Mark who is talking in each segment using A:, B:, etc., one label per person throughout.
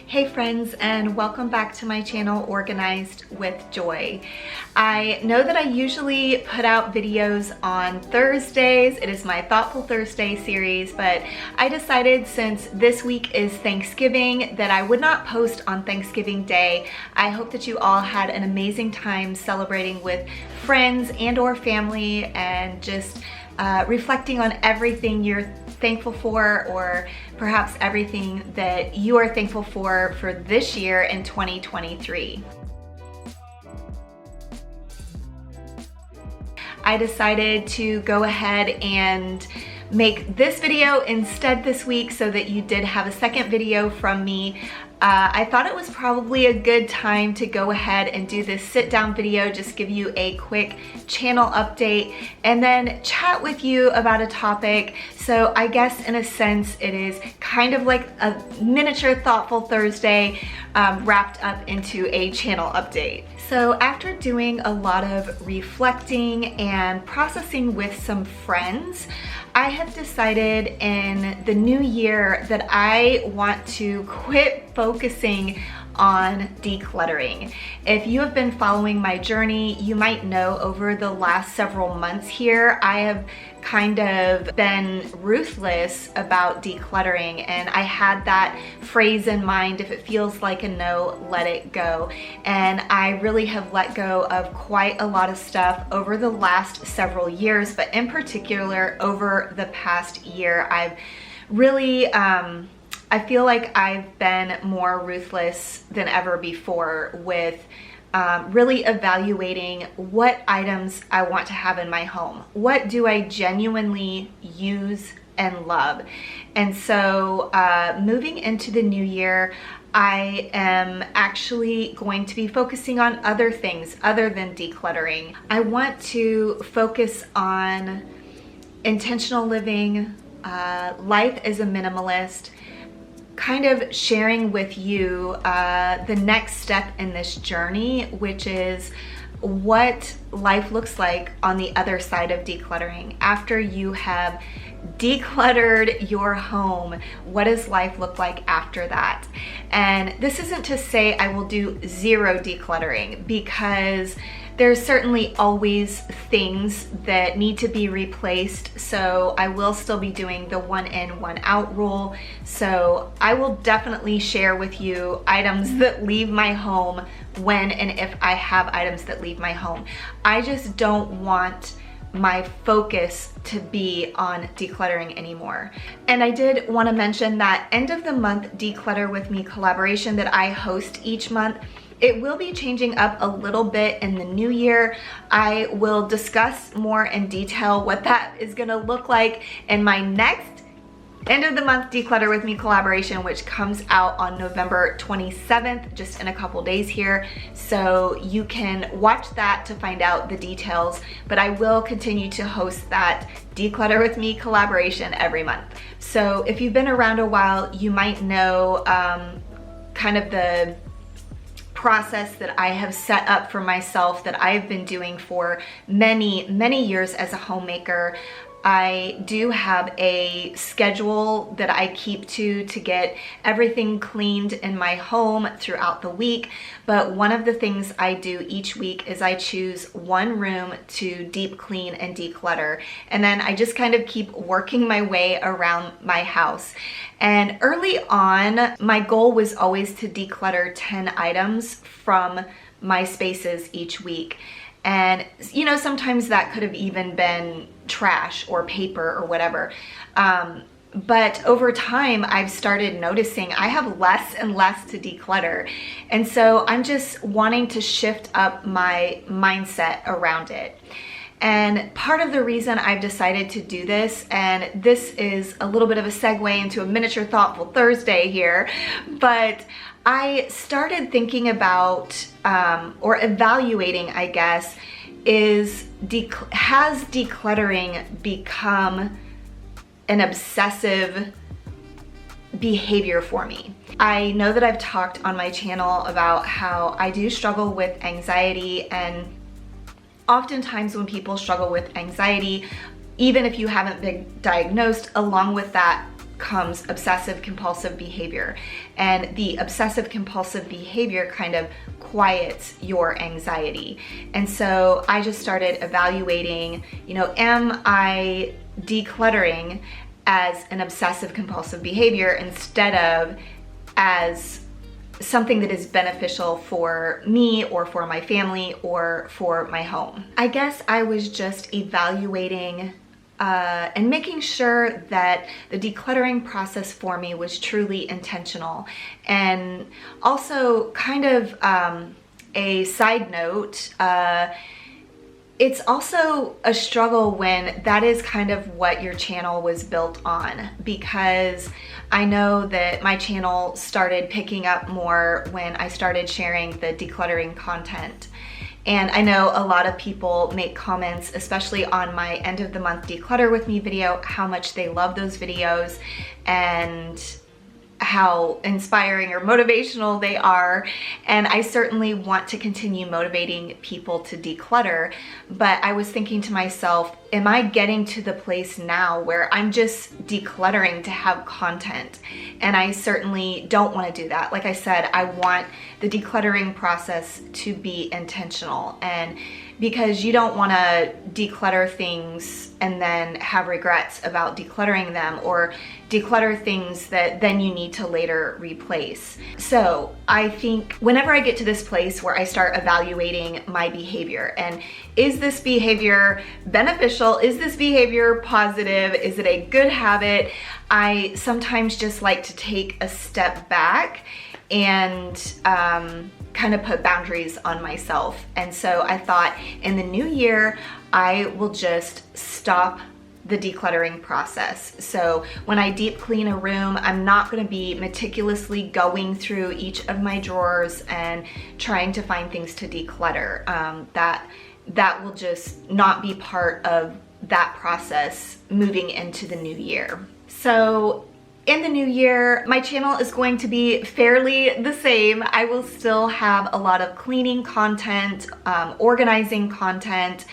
A: Hey friends, and welcome back to my channel, Organized with Joy. I know that I usually put out videos on Thursdays. It is my Thoughtful Thursday series, but I decided since this week is Thanksgiving that I would not post on Thanksgiving Day. I hope that you all had an amazing time celebrating with friends and or family and just reflecting on everything you're thankful for, or perhaps everything that you are thankful for this year in 2023. I decided to go ahead and make this video instead this week so that you did have a second video from me. I thought it was probably a good time to go ahead and do this sit down video, just give you a quick channel update and then chat with you about a topic. So I guess in a sense it is kind of like a miniature Thoughtful Thursday wrapped up into a channel update. So after doing a lot of reflecting and processing with some friends, I have decided in the new year that I want to quit focusing on decluttering. If you have been following my journey, you might know over the last several months here, I have kind of been ruthless about decluttering, and I had that phrase in mind: if it feels like a no, let it go. And I really have let go of quite a lot of stuff over the last several years, but in particular over the past year, I've really I feel like I've been more ruthless than ever before with really evaluating what items I want to have in my home. What do I genuinely use and love? And so moving into the new year, I am actually going to be focusing on other things other than decluttering. I want to focus on intentional living, life as a minimalist, kind of sharing with you the next step in this journey, which is what life looks like on the other side of decluttering. After you have decluttered your home, what does life look like after that? And this isn't to say I will do zero decluttering, because there's certainly always things that need to be replaced. So I will still be doing the one in, one out rule. So I will definitely share with you items that leave my home when and if I have items that leave my home. I just don't want my focus to be on decluttering anymore. And I did want to mention that end of the month Declutter With Me collaboration that I host each month. It will be changing up a little bit in the new year. I will discuss more in detail what that is gonna look like in my next end of the month Declutter With Me collaboration, which comes out on November 27th, just in a couple days here. So you can watch that to find out the details, but I will continue to host that Declutter With Me collaboration every month. So if you've been around a while, you might know kind of the process that I have set up for myself that I've been doing for many years as a homemaker. I do have a schedule that I keep to get everything cleaned in my home throughout the week. But one of the things I do each week is I choose one room to deep clean and declutter. And then I just kind of keep working my way around my house. And early on, my goal was always to declutter 10 items from my spaces each week. And you know, sometimes that could have even been trash or paper or whatever. But over time, I've started noticing I have less and less to declutter. And so I'm just wanting to shift up my mindset around it. And part of the reason I've decided to do this, and this is a little bit of a segue into a miniature Thoughtful Thursday here, but I started thinking about, or evaluating, I guess, has decluttering become an obsessive behavior for me? I know that I've talked on my channel about how I do struggle with anxiety, and oftentimes when people struggle with anxiety, even if you haven't been diagnosed, along with that comes obsessive compulsive behavior. And the obsessive compulsive behavior kind of quiets your anxiety. And so I just started evaluating, am I decluttering as an obsessive compulsive behavior instead of as something that is beneficial for me or for my family or for my home. I guess I was just evaluating and making sure that the decluttering process for me was truly intentional. And also, kind of a side note, it's also a struggle when that is kind of what your channel was built on, because I know that my channel started picking up more when I started sharing the decluttering content. And I know a lot of people make comments, especially on my end of the month declutter with me video, how much they love those videos and how inspiring or motivational they are. And I certainly want to continue motivating people to declutter, but I was thinking to myself, am I getting to the place now where I'm just decluttering to have content? And I certainly don't want to do that. Like I said, I want the decluttering process to be intentional, and because you don't want to declutter things and then have regrets about decluttering them, or declutter things that then you need to later replace. So I think whenever I get to this place where I start evaluating my behavior, and is this behavior beneficial? Is this behavior positive? Is it a good habit? I sometimes just like to take a step back and kind of put boundaries on myself. And so I thought in the new year, I will just stop the decluttering process. So when I deep clean a room, I'm not going to be meticulously going through each of my drawers and trying to find things to declutter. That will just not be part of that process moving into the new year. So in the new year, my channel is going to be fairly the same. I will still have a lot of cleaning content, organizing content,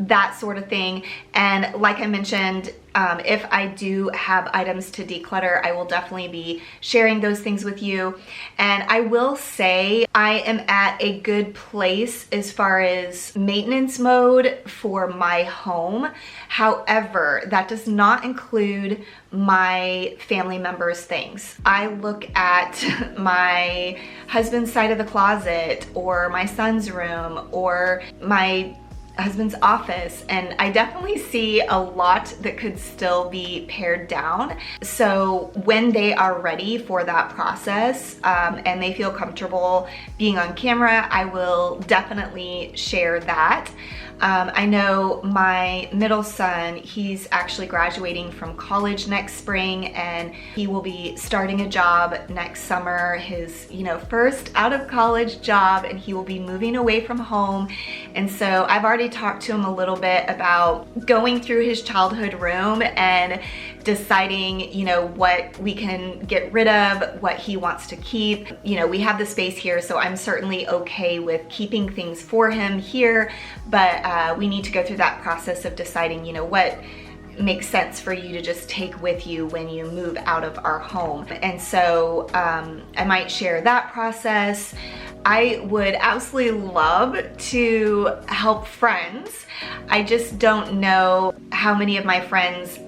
A: that sort of thing. And like I mentioned, if I do have items to declutter, I will definitely be sharing those things with you. And I will say I am at a good place as far as maintenance mode for my home. However, that does not include my family members' things. I look at my husband's side of the closet, or my son's room, or my husband's office, and I definitely see a lot that could still be pared down. So when they are ready for that process and they feel comfortable being on camera, I will definitely share that. I know my middle son, he's actually graduating from college next spring, and he will be starting a job next summer, his first out of college job, and he will be moving away from home. And so I've already talked to him a little bit about going through his childhood room and deciding, what we can get rid of, what he wants to keep. We have the space here, so I'm certainly okay with keeping things for him here, but we need to go through that process of deciding, what makes sense for you to just take with you when you move out of our home. And so I might share that process. I would absolutely love to help friends. I just don't know how many of my friends,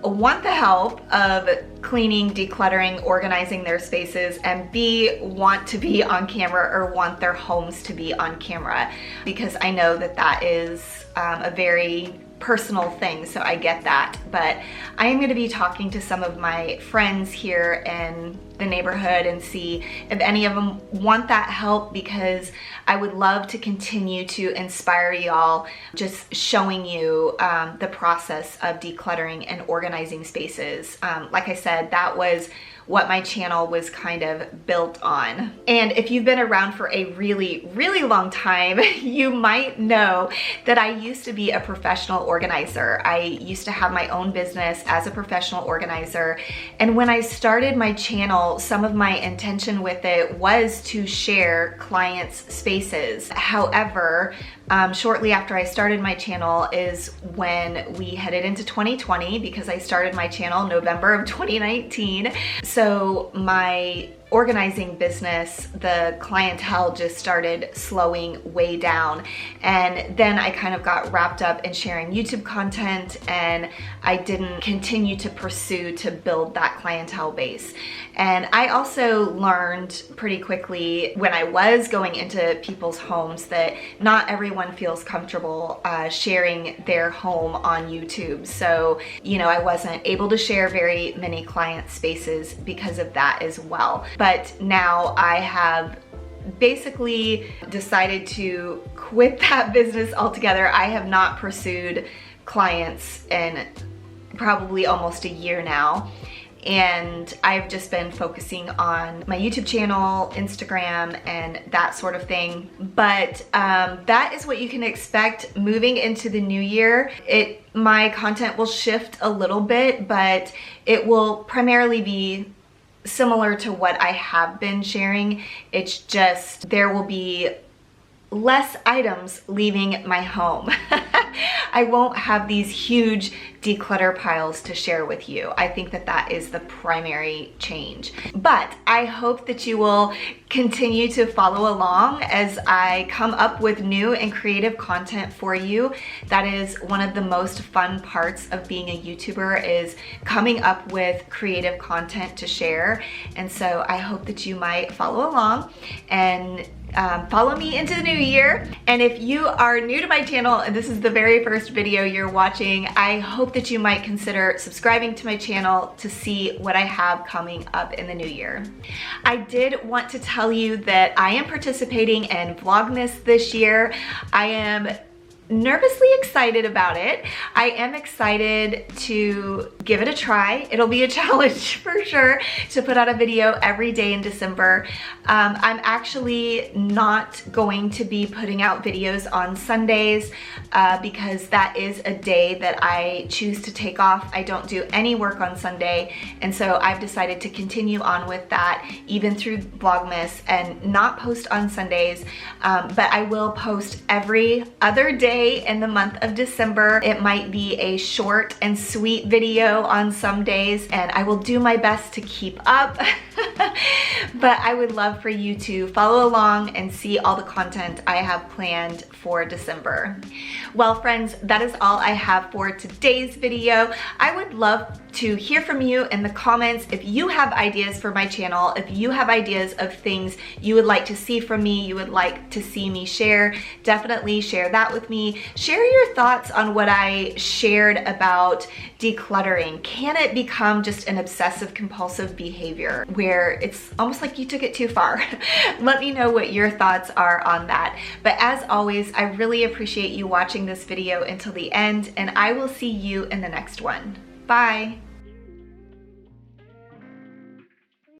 A: want the help of cleaning, decluttering, organizing their spaces, and B, want to be on camera or want their homes to be on camera, because I know that that is a very personal thing, so I get that. But I am going to be talking to some of my friends here in the neighborhood and see if any of them want that help, because I would love to continue to inspire y'all, just showing you the process of decluttering and organizing spaces. Like I said, that was what my channel was kind of built on. And if you've been around for a really, really long time, you might know that I used to be a professional organizer. I used to have my own business as a professional organizer. And when I started my channel channel, some of my intention with it was to share clients' spaces. However, shortly after I started my channel is when we headed into 2020, because I started my channel November of 2019. So my organizing business, the clientele just started slowing way down. And then I kind of got wrapped up in sharing YouTube content, and I didn't continue to pursue to build that clientele base. And I also learned pretty quickly when I was going into people's homes that not everyone feels comfortable sharing their home on YouTube. So, you know, I wasn't able to share very many client spaces because of that as well. But now I have basically decided to quit that business altogether. I have not pursued clients in probably almost a year now. And I've just been focusing on my YouTube channel, Instagram, and that sort of thing. But that is what you can expect moving into the new year. My content will shift a little bit, but it will primarily be similar to what I have been sharing. It's just there will be less items leaving my home. I won't have these huge declutter piles to share with you. I think that that is the primary change. But I hope that you will continue to follow along as I come up with new and creative content for you. That is one of the most fun parts of being a YouTuber, is coming up with creative content to share. And so I hope that you might follow along and follow me into the new year. And if you are new to my channel and this is the very first video you're watching, I hope that you might consider subscribing to my channel to see what I have coming up in the new year. I did want to tell you that I am participating in Vlogmas this year. I am nervously excited about it. I am excited to give it a try. It'll be a challenge for sure to put out a video every day in December. I'm actually not going to be putting out videos on Sundays because that is a day that I choose to take off. I don't do any work on Sunday, and so I've decided to continue on with that even through Vlogmas and not post on Sundays, but I will post every other day in the month of December. It might be a short and sweet video on some days, and I will do my best to keep up. But I would love for you to follow along and see all the content I have planned for December. Well, friends, that is all I have for today's video. I would love to hear from you in the comments. If you have ideas for my channel, if you have ideas of things you would like to see from me, you would like to see me share, definitely share that with me. Share your thoughts on what I shared about decluttering. Can it become just an obsessive compulsive behavior where it's almost like you took it too far? Let me know what your thoughts are on that. But as always, I really appreciate you watching this video until the end, and I will see you in the next one. Bye.